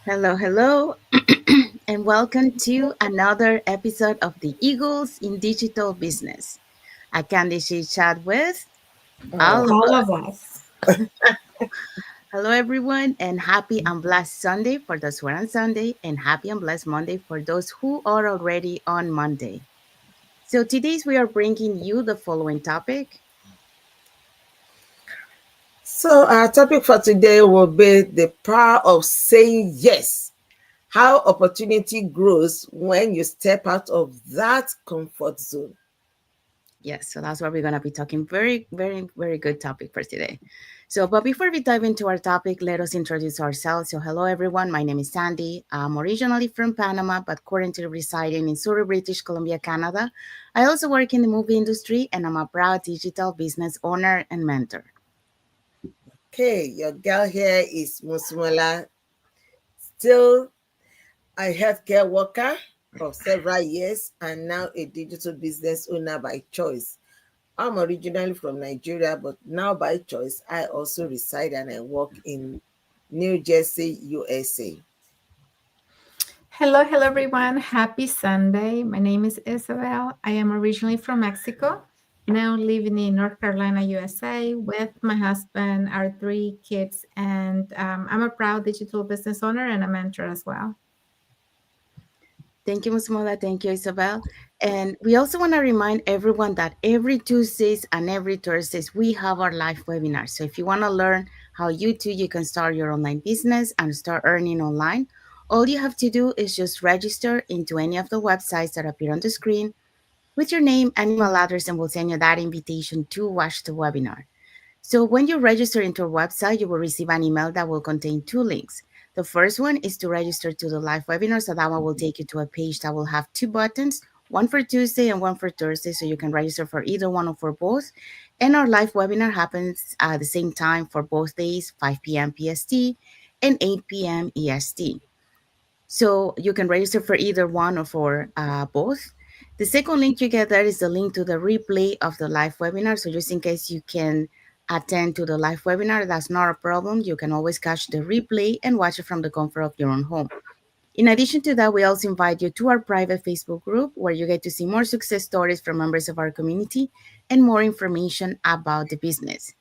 Hello, hello, and welcome to another episode of the Eagles in Digital Business. A Candid chat with all of All us. of us. Hello, everyone, and happy and blessed Sunday for those who are on Sunday, and happy and blessed Monday for those who are already on Monday. So, today's we are bringing you the following topic. So, our topic for today will be the power of saying yes. How opportunity grows when you step out of that comfort zone. Yes, so that's what we're going to be talking. Very, very, very good topic for today. So, but before we dive into our topic, let us introduce ourselves. So, hello everyone. My name is Sandy. I'm originally from Panama, but currently residing in Surrey, British Columbia, Canada. I also work in the movie industry, and I'm a proud digital business owner and mentor. Okay, your girl here is Musumala, still a healthcare worker of several years and now a digital business owner by choice. I'm originally from Nigeria, but now by choice, I also reside and I work in New Jersey, USA. Hello, everyone. Happy Sunday. My name is Isabel. I am originally from Mexico, now living in North Carolina, USA, with my husband, our three kids, and I'm a proud digital business owner and a mentor as well. Thank you, Musmola. Thank you, Isabel. And we also want to remind everyone that every Tuesdays and every Thursdays, we have our live webinars. So if you want to learn how you can start your online business and start earning online, all you have to do is just register into any of the websites that appear on the screen with your name and email address, and we'll send you that invitation to watch the webinar. So when you register into our website, you will receive an email that will contain two links. The first one is to register to the live webinar. So that one will take you to a page that will have two buttons, one for Tuesday and one for Thursday. So you can register for either one or for both. And our live webinar happens at the same time for both days, 5 p.m. PST and 8 p.m. EST. So you can register for either one or for both. The second link you get there is the link to the replay of the live webinar. So just in case you can attend to the live webinar, that's not a problem. You can always catch the replay and watch it from the comfort of your own home. In addition to that, we also invite you to our private Facebook group where you get to see more success stories from members of our community and more information about the business.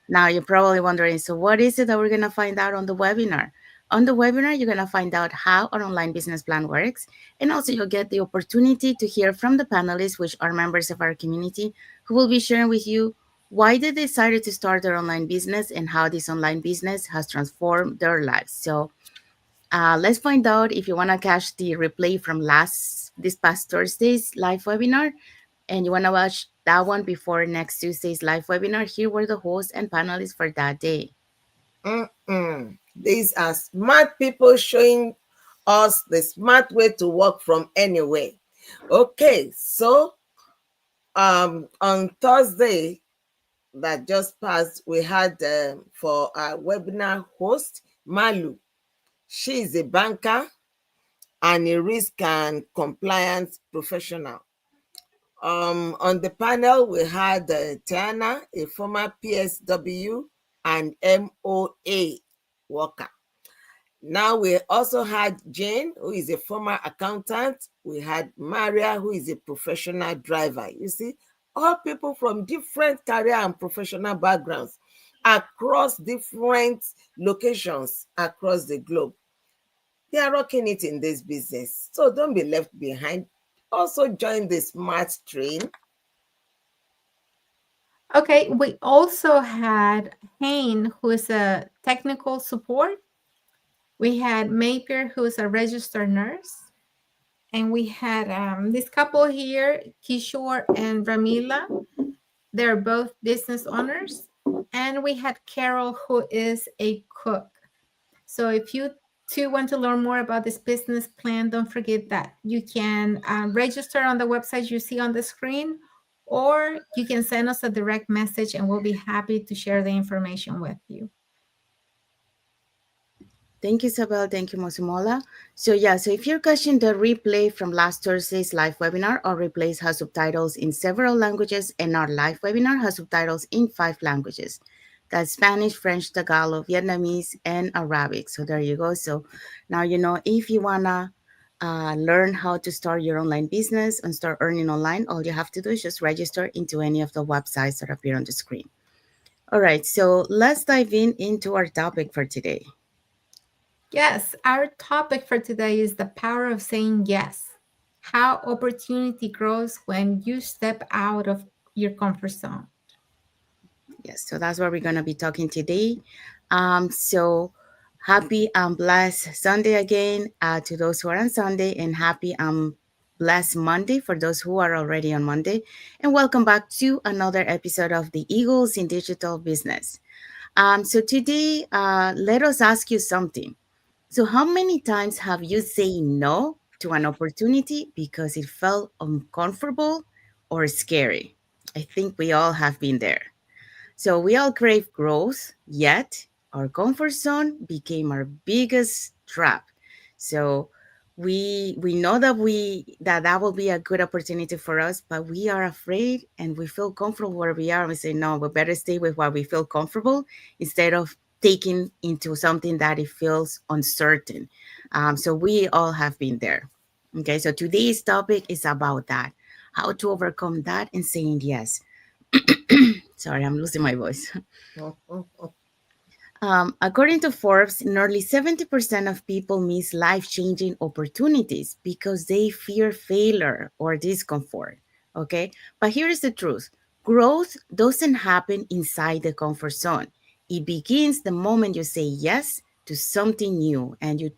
Now, you're probably wondering, so what is it that we're going to find out on the webinar? On the webinar, you're going to find out how our online business plan works, and also you'll get the opportunity to hear from the panelists, which are members of our community, who will be sharing with you why they decided to start their online business and how this online business has transformed their lives. So let's find out if you want to catch the replay from this past Thursday's live webinar and you want to watch that one before next Tuesday's live webinar. Here were the hosts and panelists for that day. These are smart people showing us the smart way to work from anywhere. Okay, so on Thursday that just passed, we had for our webinar host Malu. She is a banker and a risk and compliance professional. On the panel, we had Tiana, a former PSW and MOA worker. Now we also had Jane, who is a former accountant. We had Maria, who is a professional driver. You see, all people from different career and professional backgrounds across different locations across the globe. They are rocking it in this business. So don't be left behind. Also join the smart train. Okay, we also had Hain, who is a technical support. We had Mapier, who is a registered nurse. And we had this couple here, Kishore and Ramila. They're both business owners. And we had Carol, who is a cook. So if you too want to learn more about this business plan, don't forget that you can register on the website you see on the screen, or you can send us a direct message and we'll be happy to share the information with you. Thank you, Isabel. Thank you, Mosumola. So if you're catching the replay from last Thursday's live webinar, our replays have subtitles in several languages, and our live webinar has subtitles in 5 languages. That's Spanish, French, Tagalog, Vietnamese, and Arabic. So there you go. So now you know if you wanna learn how to start your online business and start earning online, all you have to do is just register into any of the websites that appear on the screen. All right, so let's dive in into our topic for today. Yes, our topic for today is the power of saying yes. How opportunity grows when you step out of your comfort zone. Yes, so that's what we're gonna be talking today. So happy and blessed Sunday again to those who are on Sunday, and happy and blessed Monday for those who are already on Monday. And welcome back to another episode of the Eagles in Digital Business. So today, let us ask you something. So, how many times have you said no to an opportunity because it felt uncomfortable or scary? I think we all have been there. So we all crave growth, yet our comfort zone became our biggest trap. So we know that that will be a good opportunity for us, but we are afraid and we feel comfortable where we are. And we say, no, we better stay with what we feel comfortable instead of taking into something that it feels uncertain. So we all have been there. Okay, so today's topic is about that, how to overcome that and saying yes. Sorry, I'm losing my voice. According to Forbes, nearly 70% of people miss life changing opportunities because they fear failure or discomfort. Okay. But here is the truth, growth doesn't happen inside the comfort zone. It begins the moment you say yes to something new and you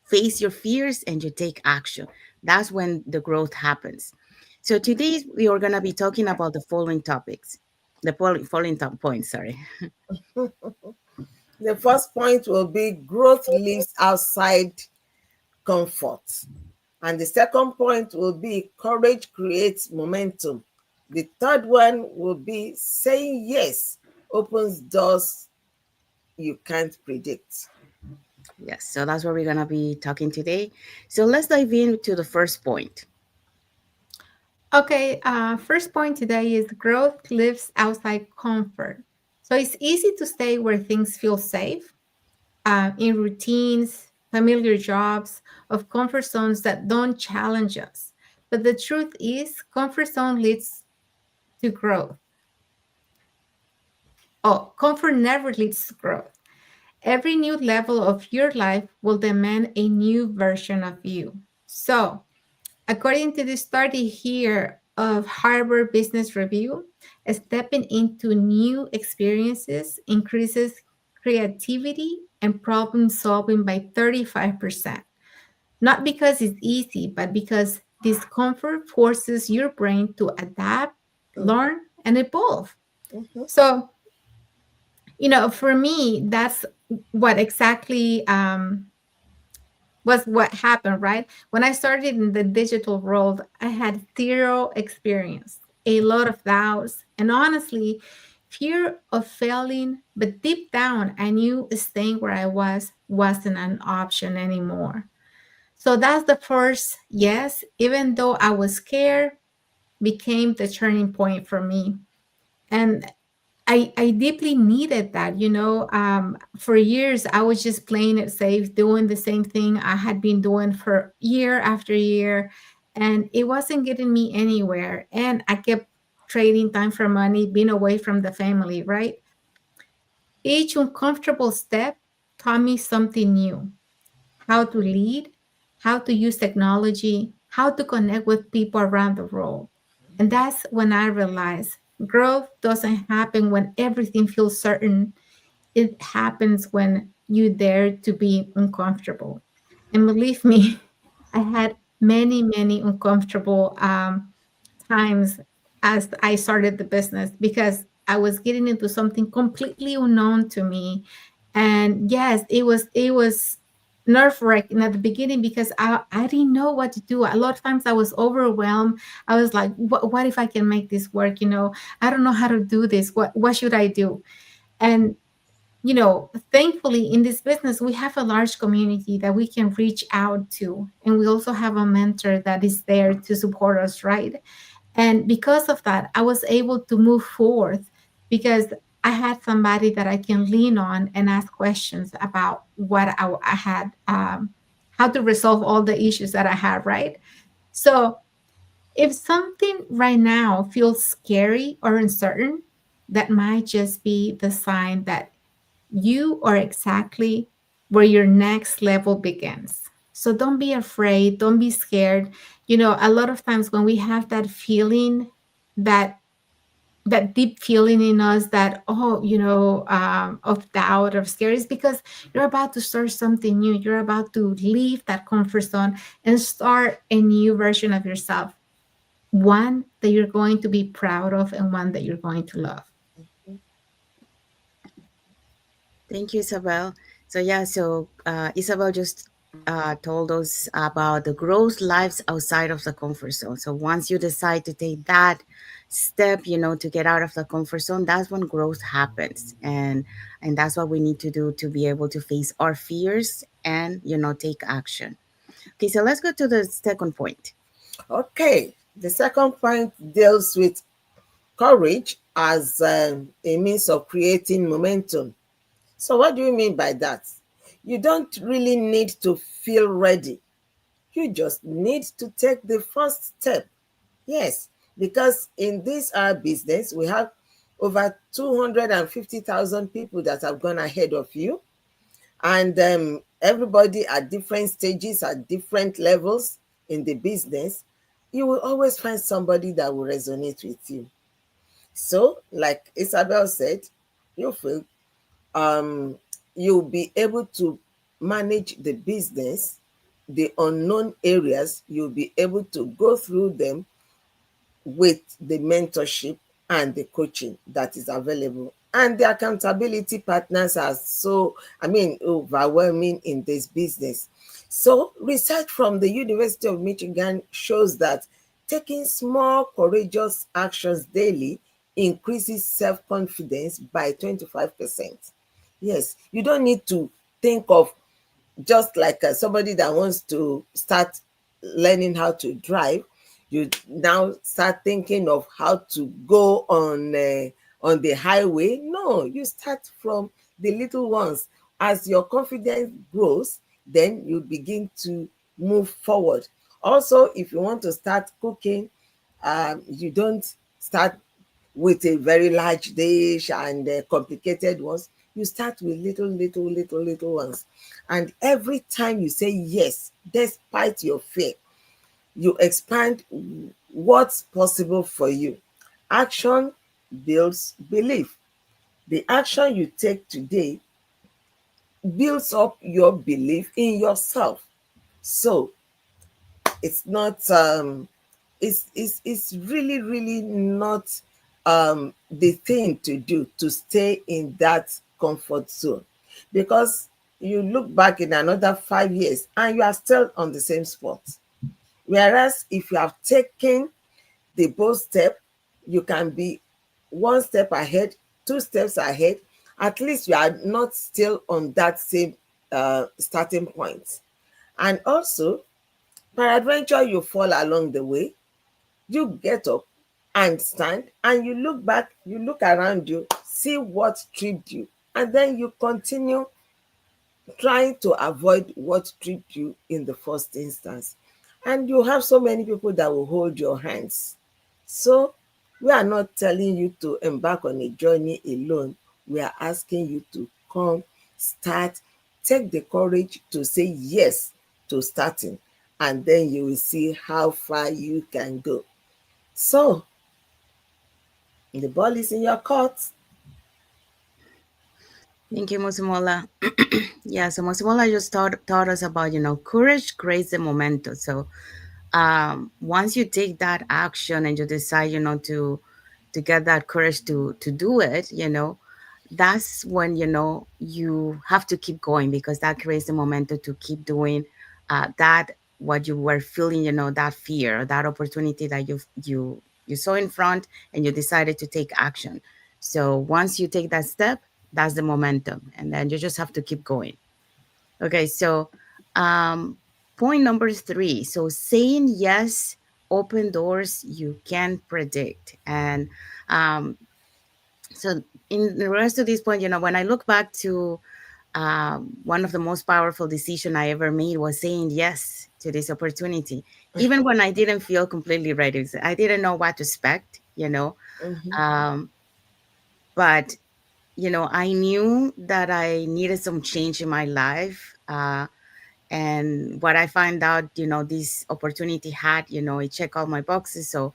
face your fears and you take action. That's when the growth happens. So today we are going to be talking about the following topics, the following top points. Sorry. The first point will be growth lives outside comfort. And the second point will be courage creates momentum. The third one will be saying yes opens doors you can't predict. Yes, so that's what we're going to be talking today. So let's dive into the first point. Okay, first point today is growth lives outside comfort. So it's easy to stay where things feel safe, in routines, familiar jobs, of comfort zones that don't challenge us. But the truth is, comfort zone leads to growth. Oh, comfort never leads to growth. Every new level of your life will demand a new version of you. So, according to the study here of Harvard Business Review, stepping into new experiences increases creativity and problem solving by 35%. Not because it's easy, but because discomfort forces your brain to adapt, learn, and evolve. Mhm. So, for me, that's what exactly was what happened, right? When I started in the digital world, I had zero experience, a lot of doubts, and honestly, fear of failing. But deep down, I knew staying where I was wasn't an option anymore. So that's the first yes, even though I was scared, became the turning point for me. And I deeply needed that. For years, I was just playing it safe, doing the same thing I had been doing for year after year, and it wasn't getting me anywhere. And I kept trading time for money, being away from the family, right? Each uncomfortable step taught me something new: how to lead, how to use technology, how to connect with people around the world. And that's when I realized growth doesn't happen when everything feels certain. It happens when you dare to be uncomfortable. And believe me, I had many, many uncomfortable times as I started the business because I was getting into something completely unknown to me. And yes, it was nerve wracking at the beginning because I didn't know what to do. A lot of times I was overwhelmed. I was like, what if I can make this work? I don't know how to do this. What should I do? And thankfully in this business, we have a large community that we can reach out to. And we also have a mentor that is there to support us, right? And because of that, I was able to move forward because I had somebody that I can lean on and ask questions about what I had, how to resolve all the issues that I have, right? So if something right now feels scary or uncertain, that might just be the sign that you are exactly where your next level begins. So don't be afraid, don't be scared. You know, a lot of times when we have that feeling, that that deep feeling in us that, oh, of doubt or scare, is because you're about to start something new. You're about to leave that comfort zone and start a new version of yourself, one that you're going to be proud of and one that you're going to love. Thank you, Isabel. So yeah, Isabel just told us about the growth lives outside of the comfort zone. So once you decide to take that step, to get out of the comfort zone, that's when growth happens, and that's what we need to do to be able to face our fears and take action. Okay, so let's go to the second point. Okay, the second point deals with courage as a means of creating momentum. So, what do you mean by that? You don't really need to feel ready. You just need to take the first step. Yes, because in this our business, we have over 250,000 people that have gone ahead of you, and everybody at different stages, at different levels in the business. You will always find somebody that will resonate with you. So, like Isabel said, you feel um, you'll be able to manage the business, the unknown areas, you'll be able to go through them with the mentorship and the coaching that is available. And the accountability partners are overwhelming in this business. So, research from the University of Michigan shows that taking small, courageous actions daily increases self confidence by 25%. Yes, you don't need to think of, just like somebody that wants to start learning how to drive, you now start thinking of how to go on the highway. No, you start from the little ones. As your confidence grows, then you begin to move forward. Also, if you want to start cooking, you don't start with a very large dish and complicated ones. You start with little ones. And every time you say yes, despite your fear, you expand what's possible for you. Action builds belief. The action you take today builds up your belief in yourself. So it's not it's really not the thing to do to stay in that comfort zone, because you look back in another 5 years and you are still on the same spot. Whereas if you have taken the bold step, you can be one step ahead, two steps ahead. At least you are not still on that same starting point. And also, peradventure you fall along the way, you get up and stand and you look back, you look around you, see what tripped you, and then you continue trying to avoid what tripped you in the first instance. And you have so many people that will hold your hands. So, we are not telling you to embark on a journey alone. We are asking you to come, start, take the courage to say yes to starting, and then you will see how far you can go. So, the ball is in your court. Thank you, Musimola. Yeah, so Musimola just taught us about, courage creates the momentum. So once you take that action and you decide, to get that courage to do it, that's when, you have to keep going, because that creates the momentum to keep doing that, what you were feeling, that fear, that opportunity that you saw in front, and you decided to take action. So once you take that step, that's the momentum, and then you just have to keep going. Okay, so um, point number three. So saying yes open doors you can predict, and um, so in the rest of this point, when I look back to one of the most powerful decision I ever made was saying yes to this opportunity, even when I didn't feel completely ready. I didn't know what to expect, Mhm. um, but I knew that I needed some change in my life. And what I find out, this opportunity had, it checked all my boxes. So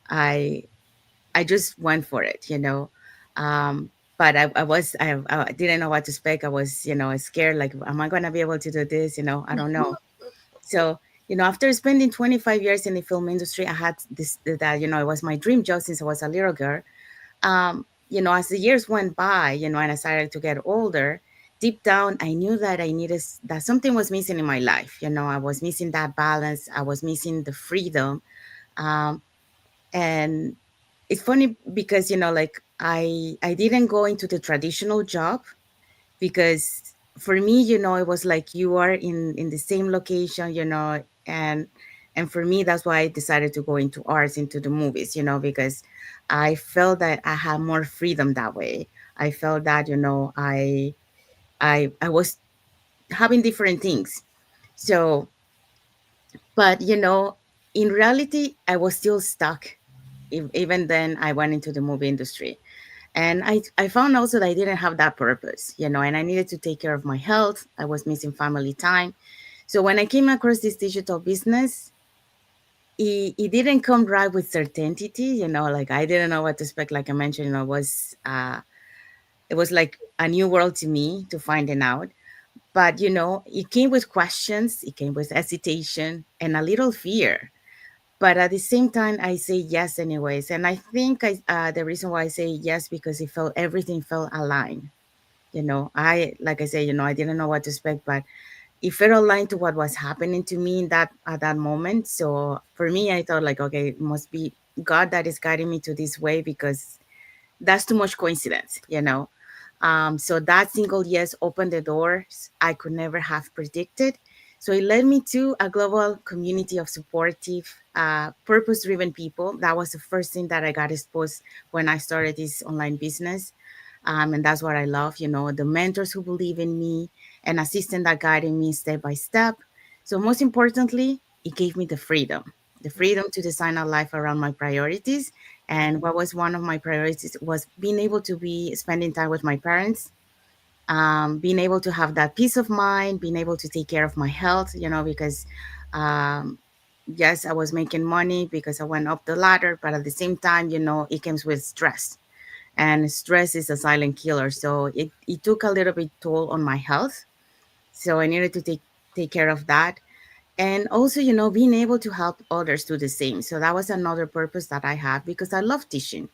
I I just went for it, Um, but I didn't know what to expect. I was, scared. Like, am I gonna be able to do this? I don't know. So, after spending 25 years in the film industry, I had this that it was my dream job since I was a little girl. As the years went by, and I started to get older, deep down, I knew that that something was missing in my life. I was missing that balance. I was missing the freedom. Um, and it's funny because like I didn't go into the traditional job because for me, it was like you are in the same location, and for me that's why I decided to go into arts, into the movies, because I felt that I had more freedom that way. I felt that I was having different things. So, but in reality I was still stuck. Even then I went into the movie industry, and I found also that I didn't have that purpose, and I needed to take care of my health. I was missing family time. So when I came across this digital business, it didn't come right with certainty, like I didn't know what to expect. Like I mentioned, it was like a new world to me to finding out. But it came with questions, it came with hesitation and a little fear. But at the same time I say yes anyways, and I think the reason why I say yes, because everything felt aligned. I, like I say, I didn't know what to expect, but it felt aligned to what was happening to me in that at that moment. So for me, I thought like, okay, it must be God that is guiding me to this way, because that's too much coincidence. So that single yes opened the doors I could never have predicted. So it led me to a global community of supportive, purpose-driven people. That was the first thing that I got exposed when I started this online business. And that's what I love, the mentors who believe in me, an assistant that guided me step by step. So most importantly, it gave me the freedom to design a life around my priorities. And what was one of my priorities was being able to be spending time with my parents, being able to have that peace of mind, being able to take care of my health, because um, yes, I was making money because I went up the ladder, but at the same time, it comes with stress, and stress is a silent killer. So it took a little bit toll on my health. So I needed to take care of that. And also, being able to help others do the same. So that was another purpose that I had, because I love teaching.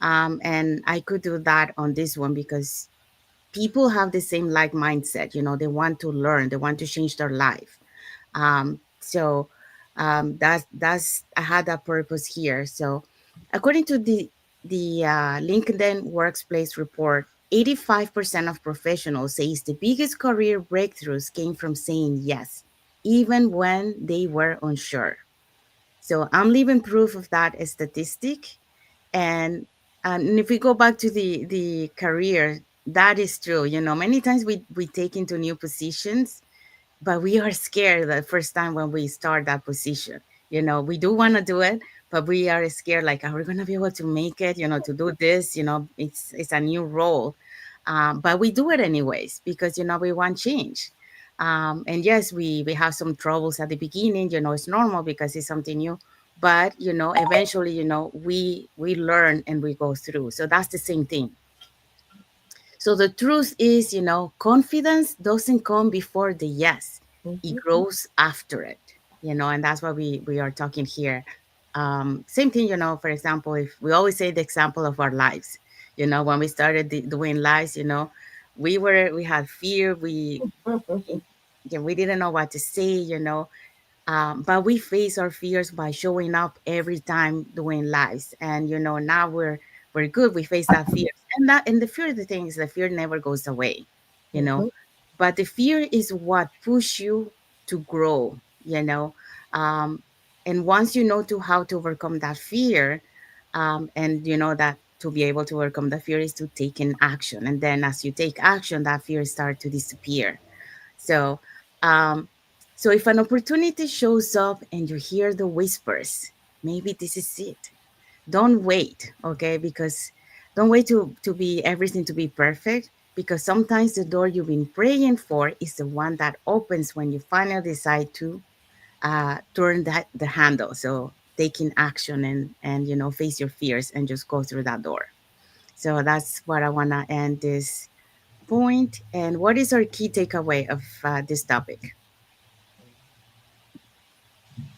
And I could do that on this one because people have the same like mindset. They want to learn, they want to change their life. So that's I had that purpose here. So according to the LinkedIn Workplace report, 85% of professionals says the biggest career breakthroughs came from saying yes, even when they were unsure. So I'm living proof of that statistic. And if we go back to the career, that is true. Many times we take into new positions, but we are scared the first time when we start that position. We do want to do it, but we are scared, like, are we going to be able to make it, to do this? It's a new role. But we do it anyways because we want change. And yes, we have some troubles at the beginning. It's normal because it's something new. But eventually, we learn and we go through. So that's the same thing. So the truth is, confidence doesn't come before the yes. It Mhm. grows after it, and that's why we are talking here. Same thing, for example, if we always say the example of our lives, when we started doing lives, we had fear. Yeah, we didn't know what to say, but we face our fears by showing up every time doing lives, and now we're good. We face that fear, and the fear, the thing is, the fear never goes away, you know Mhm. but the fear is what push you to grow, you know um, and once you know to how to overcome that fear, and that to be able to overcome the fear is to taking action. And then as you take action, that fear start to disappear. So, um, so if an opportunity shows up and you hear the whispers, maybe this is it. Don't wait, okay? Because don't wait to be everything to be perfect. Because sometimes the door you've been praying for is the one that opens when you finally decide to turn that the handle. So taking action and face your fears and just go through that door. So that's what I wanna end this point. And what is our key takeaway of this topic?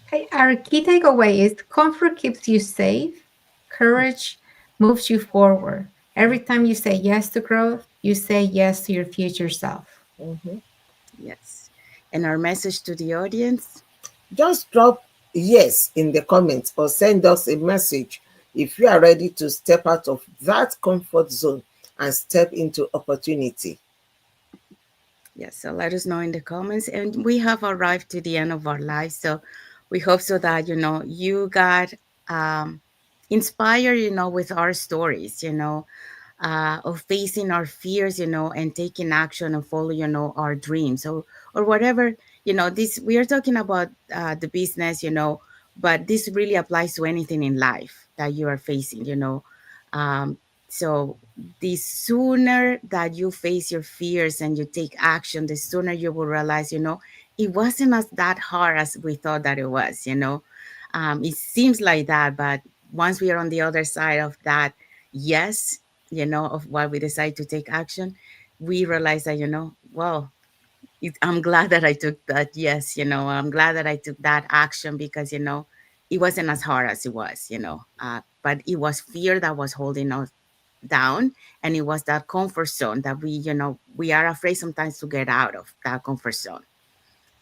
Okay, our key takeaway is comfort keeps you safe, courage moves you forward. Every time you say yes to growth, you say yes to your future self. Mhm. Yes. And our message to the audience. Just drop yes in the comments or send us a message if you are ready to step out of that comfort zone and step into opportunity. Yes, so let us know in the comments. And we have arrived to the end of our life. So we hope so that, you got um, inspired, with our stories, of facing our fears, and taking action and follow, our dreams. Or whatever, this, we are talking about the business, but this really applies to anything in life that you are facing, Um, so the sooner that you face your fears and you take action, the sooner you will realize, it wasn't as that hard as we thought that it was, it seems like that, but once we are on the other side of that, yes, of why we decide to take action, we realize that, well, I'm glad that I took that. Yes, I'm glad that I took that action because, it wasn't as hard as it was, but it was fear that was holding us down. And it was that comfort zone that we are afraid sometimes to get out of that comfort zone.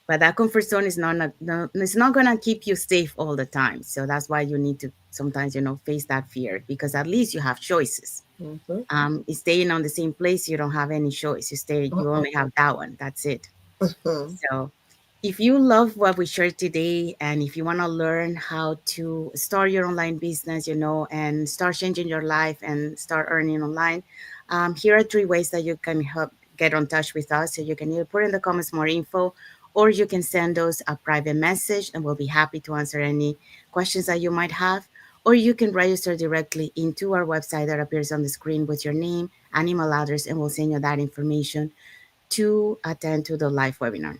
But that comfort zone is not, no, it's not going to keep you safe all the time. So that's why you need to sometimes, face that fear because at least you have choices. Mhm. Staying on the same place, you don't have any choice. You Uh-uh. only have that one. That's it. Mhm. So, if you love what we shared today, and if you want to learn how to start your online business, and start changing your life and start earning online, here are three ways that you can help get in touch with us. So, you can either put in the comments more info, or you can send us a private message, and we'll be happy to answer any questions that you might have. Or you can register directly into our website that appears on the screen with your name and email address, and we'll send you that information to attend to the live webinar.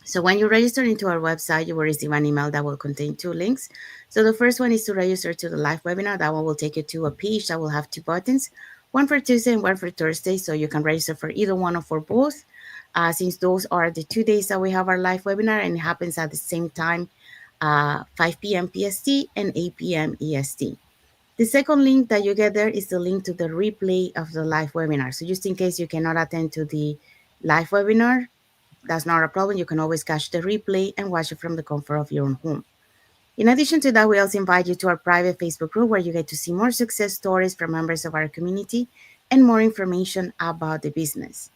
So when you register into our website, you will receive an email that will contain two links. So the first one is to register to the live webinar. That one will take you to a page that will have two buttons, one for Tuesday and one for Thursday. So you can register for either one or for both, since those are the 2 days that we have our live webinar, and it happens at the same time, 5 p.m. PST and 8 p.m. EST. The second link that you get there is the link to the replay of the live webinar. So just in case you cannot attend to the live webinar, that's not a problem. You can always catch the replay and watch it from the comfort of your own home. In addition to that, we also invite you to our private Facebook group where you get to see more success stories from members of our community and more information about the business.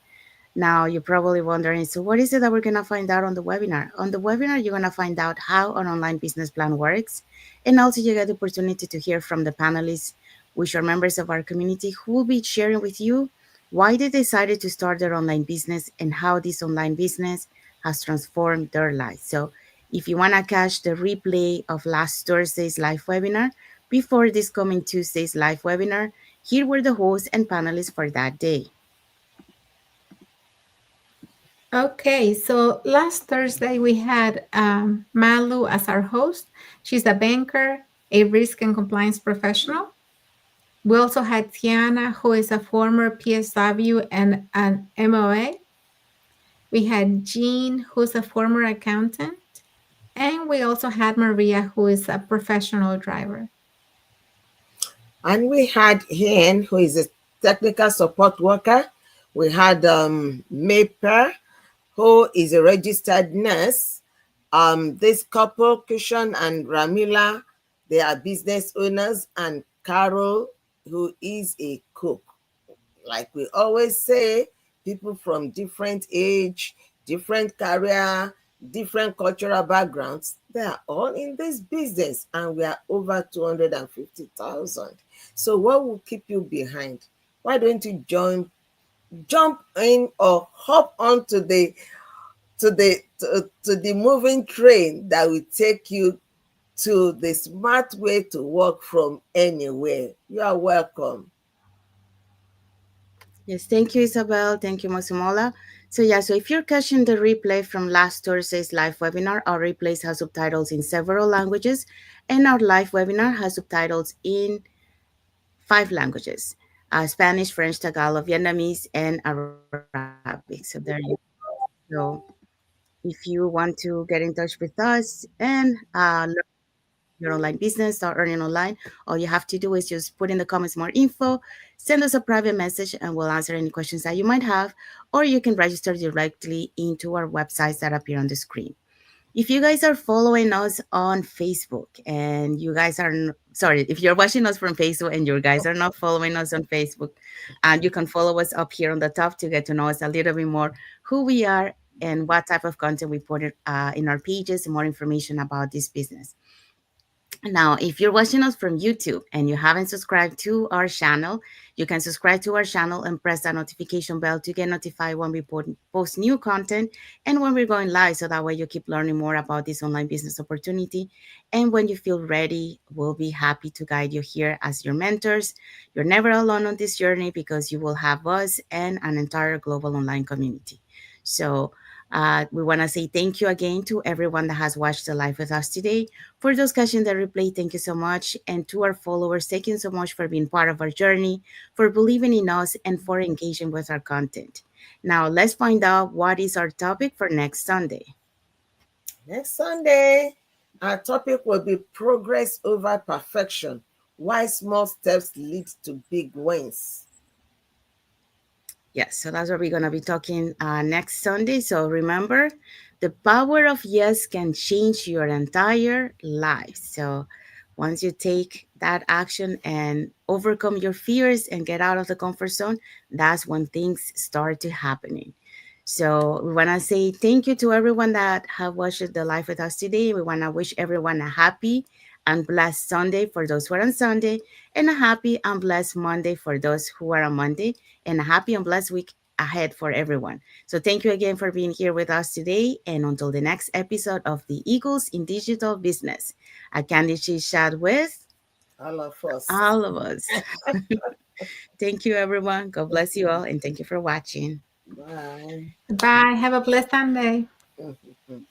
Now, you're probably wondering, so what is it that we're going to find out on the webinar? On the webinar, you're going to find out how an online business plan works. And also, you get the opportunity to hear from the panelists, which are members of our community, who will be sharing with you why they decided to start their online business and how this online business has transformed their lives. So, if you want to catch the replay of last Thursday's live webinar before this coming Tuesday's live webinar, here were the hosts and panelists for that day. Okay, so last Thursday we had Malu as our host. She's a banker, a risk and compliance professional. We also had Tiana, who is a former PSW and an MOA. We had Jean, who's a former accountant. And we also had Maria, who is a professional driver. And we had Hen, who is a technical support worker. We had Maper, who is a registered nurse. This couple, Kishan and Ramila, they are business owners, and Carol, who is a cook. Like we always say, people from different age, different career, different cultural backgrounds, they are all in this business and we are over 250,000. So what will keep you behind? Why don't you jump in or hop onto the moving train that will take you to the smart way to work from anywhere. You are welcome. Yes, thank you, Isabel. Thank you, Masumola. So yeah, so if you're catching the replay from last Thursday's live webinar, our replays have subtitles in several languages, and our live webinar has subtitles in 5 languages: Spanish, French, Tagalog, Vietnamese, and Arabic. So there you go. So if you want to get in touch with us and learn your online business, start earning online, all you have to do is just put in the comments more info, send us a private message, and we'll answer any questions that you might have, or you can register directly into our websites that appear on the screen. If you guys are following us on Facebook and you guys are, sorry, if you're watching us from Facebook and you guys are not following us on Facebook, you can follow us up here on the top to get to know us a little bit more, who we are and what type of content we put in our pages and more information about this business. Now, if you're watching us from YouTube and you haven't subscribed to our channel, you can subscribe to our channel and press that notification bell to get notified when we post new content and when we're going live. So that way you keep learning more about this online business opportunity. And when you feel ready, we'll be happy to guide you here as your mentors. You're never alone on this journey because you will have us and an entire global online community. So, we want to say thank you again to everyone that has watched the live with us today. For those catching the replay, thank you so much. And to our followers, thank you so much for being part of our journey, for believing in us, and for engaging with our content. Now, let's find out what is our topic for next Sunday. Next Sunday, our topic will be progress over perfection. Why small steps lead to big wins. Yes, so that's what we're going to be talking next Sunday. So remember, the power of yes can change your entire life. So once you take that action and overcome your fears and get out of the comfort zone, that's when things start to happening. So we want to say thank you to everyone that have watched the live with us today. We want to wish everyone a happy and blessed Sunday for those who are on Sunday, and a happy and blessed Monday for those who are on Monday, and a happy and blessed week ahead for everyone. So thank you again for being here with us today. And until the next episode of the Eagles in Digital Business, a Candid Chit chat with All of us. all of us. Thank you, everyone. God bless you all. And thank you for watching. Bye. Bye. Have a blessed Sunday. Mhm.